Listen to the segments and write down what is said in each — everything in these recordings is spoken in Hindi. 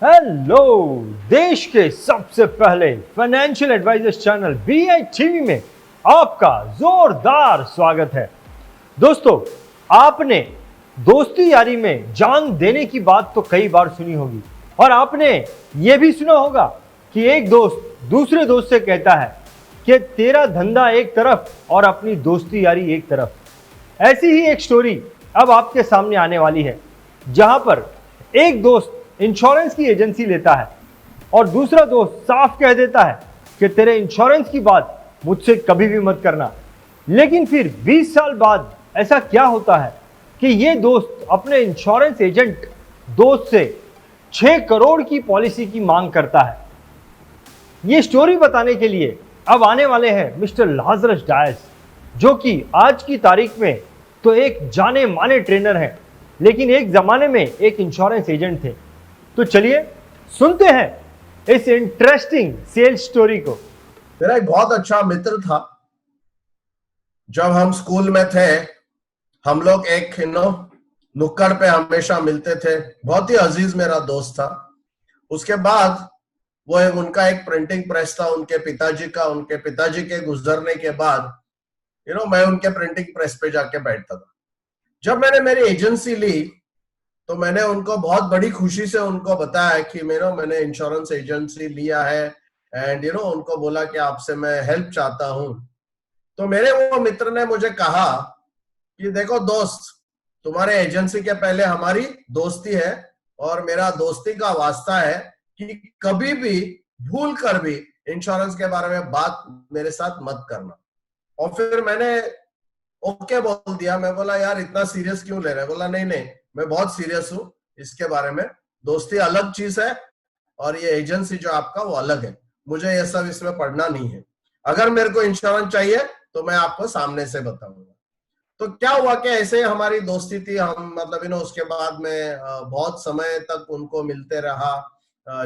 हेलो। देश के सबसे पहले financial advisors channel BI TV में आपका जोरदार स्वागत है। दोस्तों, आपने दोस्ती यारी में जान देने की बात तो कई बार सुनी होगी और आपने ये भी सुना होगा कि एक दोस्त दूसरे दोस्त से कहता है कि तेरा धंधा एक तरफ और अपनी दोस्ती यारी एक तरफ। ऐसी ही एक स्टोरी अब आपके सामने आने वाली है, जहां पर एक दोस्त इंश्योरेंस की एजेंसी लेता है और दूसरा दोस्त साफ कह देता है कि तेरे इंश्योरेंस की बात मुझसे कभी भी मत करना। लेकिन फिर 20 साल बाद ऐसा क्या होता है कि ये दोस्त अपने इंश्योरेंस एजेंट दोस्त से 6 करोड़ की पॉलिसी की मांग करता है। ये स्टोरी बताने के लिए अब आने वाले हैं मिस्टर लाजरस डायस, जो कि आज की तारीख में तो एक जाने माने ट्रेनर हैं, लेकिन एक जमाने में एक इंश्योरेंस एजेंट थे। तो चलिए सुनते हैं इस इंटरेस्टिंग सेल्स स्टोरी को। मेरा एक बहुत अच्छा मित्र था। जब हम स्कूल में थे, हम लोग एक नुक्कड़ पे हमेशा मिलते थे। बहुत ही अजीज मेरा दोस्त था। उसके बाद उनका एक प्रिंटिंग प्रेस था उनके पिताजी का। उनके पिताजी के गुजरने के बाद मैं उनके प्रिंटिंग प्रेस पे जाके बैठता था। जब मैंने मेरी एजेंसी ली तो मैंने उनको बहुत बड़ी खुशी से उनको बताया कि मैंने इंश्योरेंस एजेंसी लिया है एंड उनको बोला कि आपसे मैं हेल्प चाहता हूं। तो मेरे वो मित्र ने मुझे कहा कि देखो दोस्त, तुम्हारे एजेंसी के पहले हमारी दोस्ती है और मेरा दोस्ती का वास्ता है कि कभी भी भूल कर भी इंश्योरेंस के बारे में बात मेरे साथ मत करना। और फिर मैंने ओके बोल दिया। मैं बोला यार इतना सीरियस क्यों ले रहे हैं? बोला नहीं नहीं, मैं बहुत सीरियस हूं इसके बारे में। दोस्ती अलग चीज है और ये एजेंसी जो आपका वो अलग है। मुझे ये सब इसमें पढ़ना नहीं है। अगर मेरे को इंश्योरेंस चाहिए तो मैं आपको सामने से बताऊंगा। तो क्या हुआ कि ऐसे हमारी दोस्ती थी। हम उसके बाद में बहुत समय तक उनको मिलते रहा।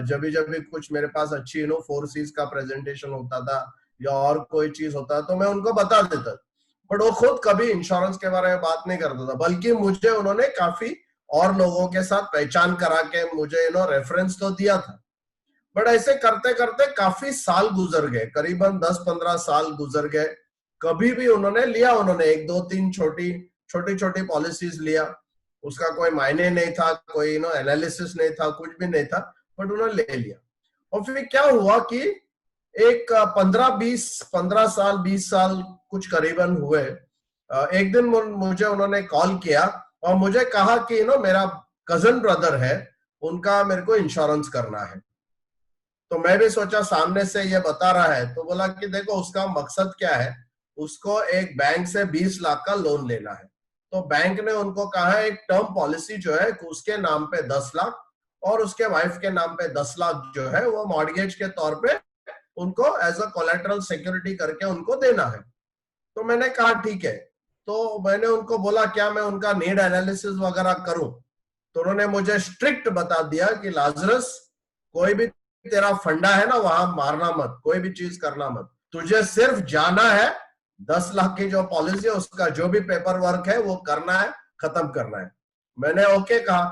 जब भी कुछ मेरे पास अच्छी 4Cs का प्रेजेंटेशन होता था या और कोई चीज होता तो मैं उनको बता देता। बट वो खुद कभी इंश्योरेंस के बारे में बात नहीं करता था, बल्कि मुझे उन्होंने काफी और लोगों के साथ पहचान करा के मुझे रेफरेंस तो दिया था। बट ऐसे करते करते काफी साल गुजर गए, करीबन 10-15 साल गुजर गए। कभी भी उन्होंने 1-2-3 छोटी छोटी पॉलिसीज लिया। उसका कोई मायने नहीं था, कोई एनालिसिस नहीं था, कुछ भी नहीं था, बट उन्होंने ले लिया। और फिर क्या हुआ कि एक 15 साल 20 साल कुछ करीबन हुए। एक दिन मुझे उन्होंने कॉल किया और मुझे कहा कि मेरा कजन ब्रदर है, उनका मेरे को इंश्योरेंस करना है। तो मैं भी सोचा सामने से ये बता रहा है, तो बोला कि देखो उसका मकसद क्या है। उसको एक बैंक से 20 लाख का लोन लेना है। तो बैंक ने उनको कहा है एक टर्म पॉलिसी जो है उसके नाम पे 10 लाख और उसके वाइफ के नाम पे 10 लाख जो है वो मॉर्गेज के तौर पे उनको एज अ कोलेटरल सिक्योरिटी करके उनको देना है। तो मैंने कहा ठीक है। तो मैंने उनको बोला क्या मैं उनका नीड एनालिसिस वगैरह करूं? तो उन्होंने मुझे स्ट्रिक्ट बता दिया कि लाजरस, कोई भी तेरा फंडा है ना, वहां मारना मत, कोई भी चीज करना मत। तुझे सिर्फ जाना है, 10 लाख की जो पॉलिसी है उसका जो भी पेपर वर्क है वो करना है, खत्म करना है। मैंने ओके कहा।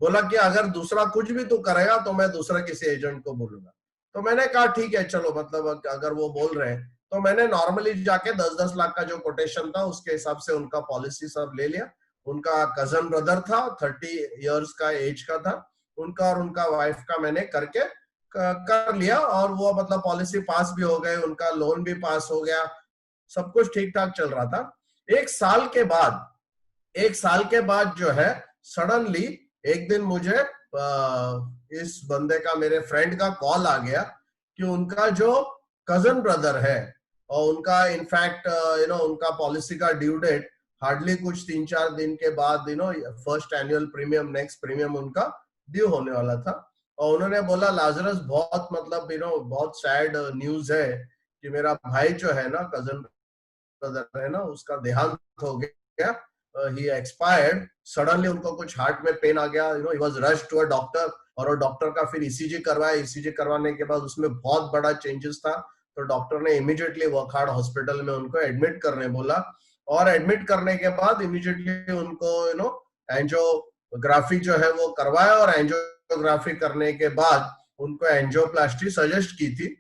बोला कि अगर दूसरा कुछ भी तू करेगा तो मैं दूसरा किसी एजेंट को बोलूंगा। तो मैंने कहा ठीक है चलो, अगर वो बोल रहे हैं। तो मैंने नॉर्मली जाके 10-10 लाख का जो कोटेशन था उसके हिसाब से उनका पॉलिसी सब ले लिया। उनका कजन ब्रदर था, 30 इयर्स का एज का था उनका, और उनका वाइफ का मैंने करके कर लिया। और वो पॉलिसी पास भी हो गए, उनका लोन भी पास हो गया, सब कुछ ठीक ठाक चल रहा था। एक साल के बाद जो है सडनली एक दिन मुझे इस बंदे का, मेरे फ्रेंड का कॉल आ गया कि उनका जो कजन ब्रदर है और उनका इनफैक्ट उनका पॉलिसी का ड्यू डेट हार्डली कुछ 3-4 दिन के बाद first annual premium, next premium उनका ड्यू होने वाला था। और उन्होंने बोला लाजरस बहुत बहुत सैड न्यूज है कि मेरा भाई जो है ना, कजन ब्रदर है ना, उसका देहांत हो गया। He expired suddenly. उनको कुछ हार्ट में पेन आ गया, he was rushed to a doctor. और वो डॉक्टर का फिर ईसीजी करवाया। ईसीजी करवाने के बाद उसमें बहुत बड़ा चेंजेस था। तो डॉक्टर ने इमीडिएटली वर्कहार्ट हॉस्पिटल में उनको एडमिट करने बोला। और एडमिट करने के बाद इमीडिएटली उनको एंजियोग्राफी जो है वो करवाया। और एंजियोग्राफी करने के बाद उनको एंजियोप्लास्टी सजेस्ट की थी।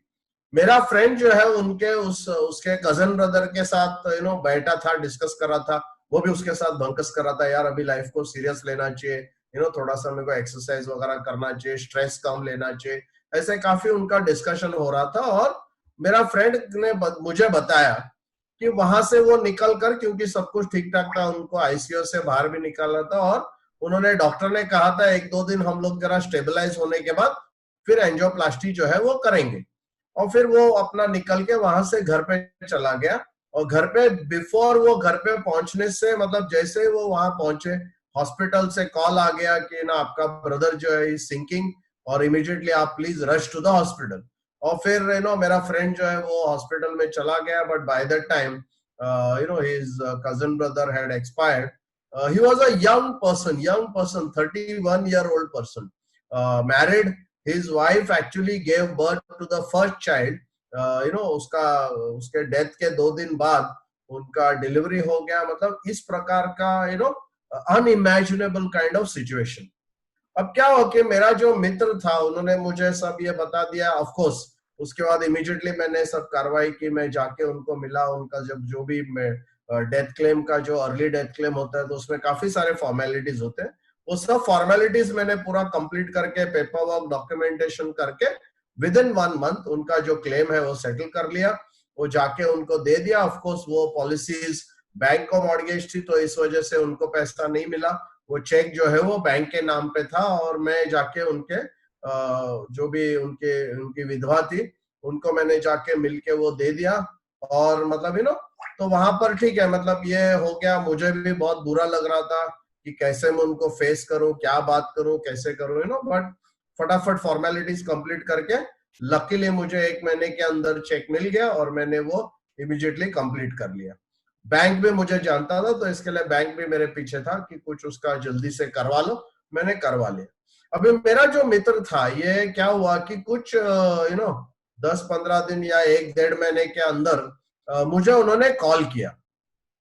मेरा फ्रेंड जो है उनके उसके कजन ब्रदर के साथ बैठा था, डिस्कस कर रहा था, वो भी उसके साथ बंकस कर रहा था, यार अभी लाइफ को सीरियस लेना चाहिए, थोड़ा सा मेरे को एक्सरसाइज वगैरह करना चाहिए, स्ट्रेस कम लेना चाहिए, ऐसे काफी उनका डिस्कशन हो रहा था। और मेरा फ्रेंड ने मुझे बताया कि वहां से वो निकल कर, क्योंकि सब कुछ ठीक ठाक था, उनको आईसीयू से बाहर भी निकाला था, और उन्होंने, डॉक्टर ने कहा था 1-2 दिन हम लोग जरा स्टेबलाइज होने के बाद फिर एंजियोप्लास्टी जो है वो करेंगे। और फिर वो अपना निकल के वहां से घर पे चला गया। और घर पे, बिफोर वो घर पे पहुंचने से, मतलब जैसे वो वहां पहुंचे, हॉस्पिटल से कॉल आ गया कि ना आपका ब्रदर जो है सिंकिंग, और इमीडिएटली आप please rush to the hospital. और फिर मेरा फ्रेंड जो है वो हॉस्पिटल में चला गया, but by that time his cousin brother had expired. He was a young person, 31-year-old person, married. His wife actually gave birth to the first child. उसके डेथ के 2 दिन बाद उनका डिलीवरी हो गया। मतलब इस प्रकार का अनइमेजिनेबल काइंड ऑफ सिचुएशन। अब क्या हो कि मेरा जो मित्र था, उन्होंने मुझे सब ये बता दिया। ऑफ कोर्स उसके बाद इमीडिएटली मैंने सब कार्रवाई की, मैं जाके उनको मिला। उनका जब जो भी डेथ क्लेम का, जो अर्ली डेथ क्लेम होता है, तो उसमें काफी सारे फॉर्मेलिटीज होते हैं। वो सब फॉर्मेलिटीज मैंने पूरा कंप्लीट करके, पेपर वर्क, डॉक्यूमेंटेशन करके, विद इन 1 मंथ उनका जो क्लेम है वो सेटल कर लिया। वो जाके उनको दे दिया। ऑफ कोर्स वो पॉलिसीज बैंक को मॉर्गेज थी, तो इस वजह से उनको पैसा नहीं मिला। वो चेक जो है वो बैंक के नाम पे था, और मैं जाके उनके जो भी उनकी विधवा थी, उनको मैंने जाके मिलके वो दे दिया। और मतलब तो वहां पर ठीक है, मतलब ये हो गया। मुझे भी बहुत बुरा लग रहा था कि कैसे मैं उनको फेस करूं, क्या बात करूं, कैसे करूं, बट फटाफट फॉर्मेलिटीज कंप्लीट करके लकीली मुझे 1 महीने के अंदर चेक मिल गया, और मैंने वो इमीडिएटली कंप्लीट कर लिया। बैंक भी मुझे जानता था, तो इसके लिए बैंक भी मेरे पीछे था कि कुछ उसका जल्दी से करवा लो। मैंने करवा लिया। अभी मेरा जो मित्र था, ये क्या हुआ कि कुछ 10-15 दिन या 1-1.5 महीने के अंदर मुझे उन्होंने कॉल किया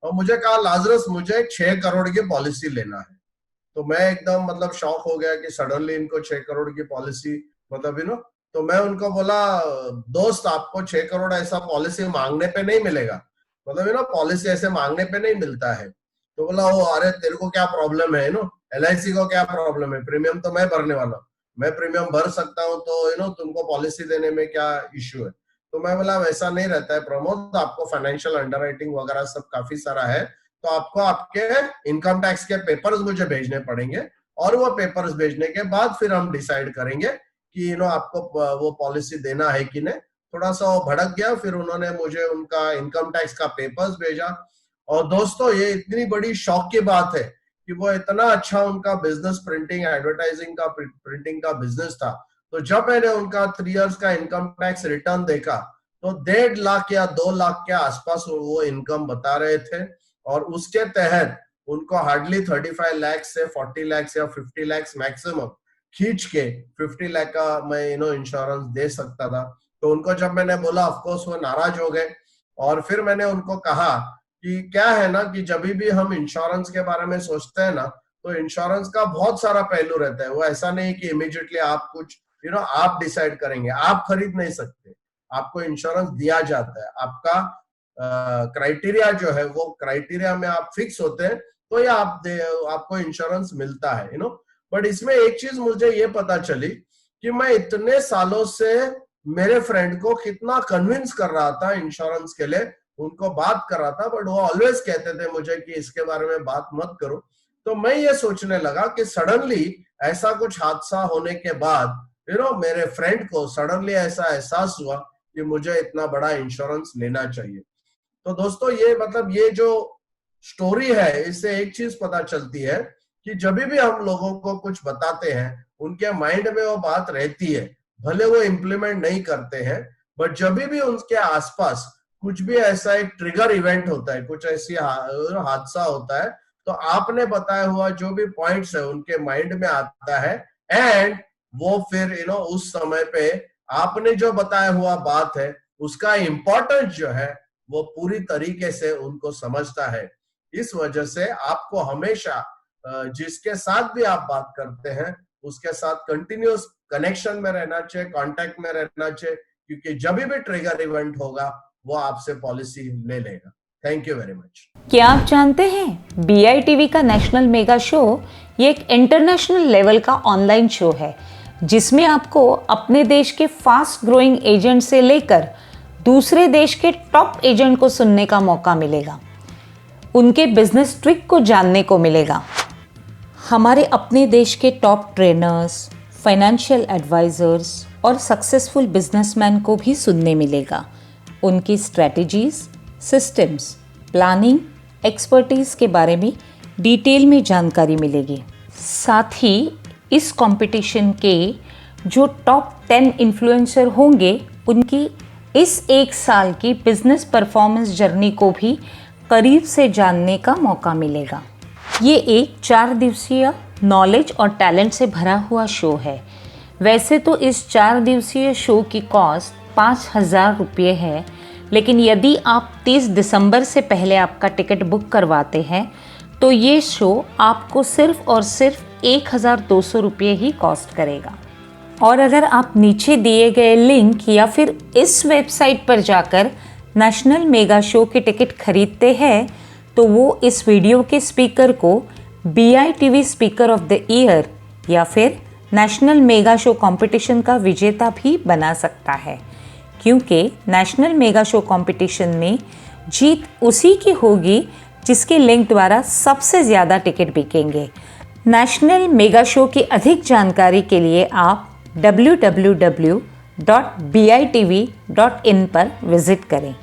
और मुझे कहा, लाजरस मुझे 6 करोड़ की पॉलिसी लेना है। तो मैं एकदम मतलब शॉक हो गया कि सडनली इनको 6 करोड़ की पॉलिसी, मतलब तो मैं उनको बोला, दोस्त आपको 6 करोड़ ऐसा पॉलिसी मांगने पे नहीं मिलेगा, मतलब पॉलिसी ऐसे मांगने पे नहीं मिलता है। तो बोला, ओ अरे तेरे को क्या प्रॉब्लम है, एलआईसी को क्या प्रॉब्लम है, प्रीमियम तो मैं भरने वाला हूँ, मैं प्रीमियम भर सकता हूँ, तो तुमको पॉलिसी देने में क्या इश्यू है। तो मैं बोला, वैसा नहीं रहता है प्रमोद, आपको फाइनेंशियल अंडरराइटिंग वगैरह सब काफी सारा है, तो आपको आपके इनकम टैक्स के पेपर्स मुझे भेजने पड़ेंगे, और वो पेपर्स भेजने के बाद फिर हम डिसाइड करेंगे कि आपको वो पॉलिसी देना है कि नहीं। थोड़ा सा वो भड़क गया, फिर उन्होंने मुझे उनका इनकम टैक्स का पेपर्स भेजा। और दोस्तों, ये इतनी बड़ी शौक की बात है कि वो इतना अच्छा उनका बिजनेस, प्रिंटिंग, एडवर्टाइजिंग का, प्रिंटिंग का बिजनेस था। तो जब मैंने उनका 3 इयर्स का इनकम टैक्स रिटर्न देखा, तो 1.5 लाख या 2 लाख के आसपास वो इनकम बता रहे थे। और उसके तहत उनको हार्डली 35 लाख से 40 लाख या 50 लाख मैक्सिमम खींच के 50 लाख का मैं इंश्योरेंस दे सकता था। तो उनको जब मैंने बोला, ऑफ कोर्स वो नाराज हो गए। और फिर मैंने उनको कहा कि क्या है ना, कि जब भी हम इंश्योरेंस के बारे में सोचते हैं ना, तो इंश्योरेंस का बहुत सारा पहलू रहता है। वो ऐसा नहीं कि इमीडिएटली आप कुछ आप डिसाइड करेंगे, आप खरीद नहीं सकते, आपको इंश्योरेंस दिया जाता है। आपका क्राइटेरिया जो है, वो क्राइटेरिया में आप फिक्स होते हैं, तो ये आपको इंश्योरेंस मिलता है। बट इसमें एक चीज मुझे ये पता चली कि मैं इतने सालों से मेरे फ्रेंड को कितना कन्विंस कर रहा था इंश्योरेंस के लिए, उनको बात कर रहा था, बट वो ऑलवेज कहते थे मुझे कि इसके बारे में बात मत करो। तो मैं ये सोचने लगा कि सडनली ऐसा कुछ हादसा होने के बाद मेरे फ्रेंड को सडनली ऐसा एहसास हुआ कि मुझे इतना बड़ा इंश्योरेंस लेना चाहिए। तो दोस्तों, ये मतलब ये जो स्टोरी है, इससे एक चीज पता चलती है कि जब भी हम लोगों को कुछ बताते हैं, उनके माइंड में वो बात रहती है, भले वो इम्प्लीमेंट नहीं करते हैं, बट जब भी उनके आसपास कुछ भी ऐसा एक ट्रिगर इवेंट होता है, कुछ ऐसी हादसा होता है, तो आपने बताया हुआ जो भी पॉइंट्स है उनके माइंड में आता है। एंड वो फिर उस समय पे आपने जो बताया हुआ बात है, उसका इंपॉर्टेंस जो है वो पूरी तरीके से उनको समझता है। इस वजह से आपको हमेशा जिसके साथ भी आप बात करते हैं, उसके साथ कंटिन्यूस कनेक्शन में रहना चाहिए, कांटेक्ट में रहना चाहिए, क्योंकि जब भी ट्रिगर इवेंट होगा वो आपसे पॉलिसी ले लेगा। Thank you very much. क्या आप जानते हैं BITV का नेशनल मेगा शो ये एक इंटरनेशनल लेवल का ऑनलाइन शो है जिसमें आपको अपने देश के फास्ट ग्रोइंग एजेंट से लेकर दूसरे देश के टॉप एजेंट को सुनने का मौका मिलेगा, उनके बिजनेस ट्रिक को जानने को मिलेगा। हमारे अपने देश के टॉप ट्रेनर्स, फाइनेंशियल एडवाइजर्स और सक्सेसफुल बिजनेसमैन को भी सुनने मिलेगा। उनकी स्ट्रेटजीज, सिस्टम्स, प्लानिंग, एक्सपर्टीज़ के बारे में डिटेल में जानकारी मिलेगी। साथ ही इस कंपटीशन के जो टॉप 10 इन्फ्लुएंसर होंगे उनकी इस एक साल की बिजनेस परफॉर्मेंस जर्नी को भी करीब से जानने का मौका मिलेगा। ये एक 4 दिवसीय नॉलेज और टैलेंट से भरा हुआ शो है। वैसे तो इस 4 दिवसीय शो की कॉस्ट 5,000 रुपये है, लेकिन यदि आप 30 दिसंबर से पहले आपका टिकट बुक करवाते हैं तो ये शो आपको सिर्फ और सिर्फ 1,200 रुपये ही कॉस्ट करेगा। और अगर आप नीचे दिए गए लिंक या फिर इस वेबसाइट पर जाकर नेशनल मेगा शो के टिकट खरीदते हैं तो वो इस वीडियो के स्पीकर को BITV speaker of the year या फिर नेशनल मेगा शो कंपटीशन का विजेता भी बना सकता है, क्योंकि नेशनल मेगा शो कंपटीशन में जीत उसी की होगी जिसके लिंक द्वारा सबसे ज़्यादा टिकट बिकेंगे। नेशनल मेगा शो की अधिक जानकारी के लिए आप www.bitv.in पर विजिट करें।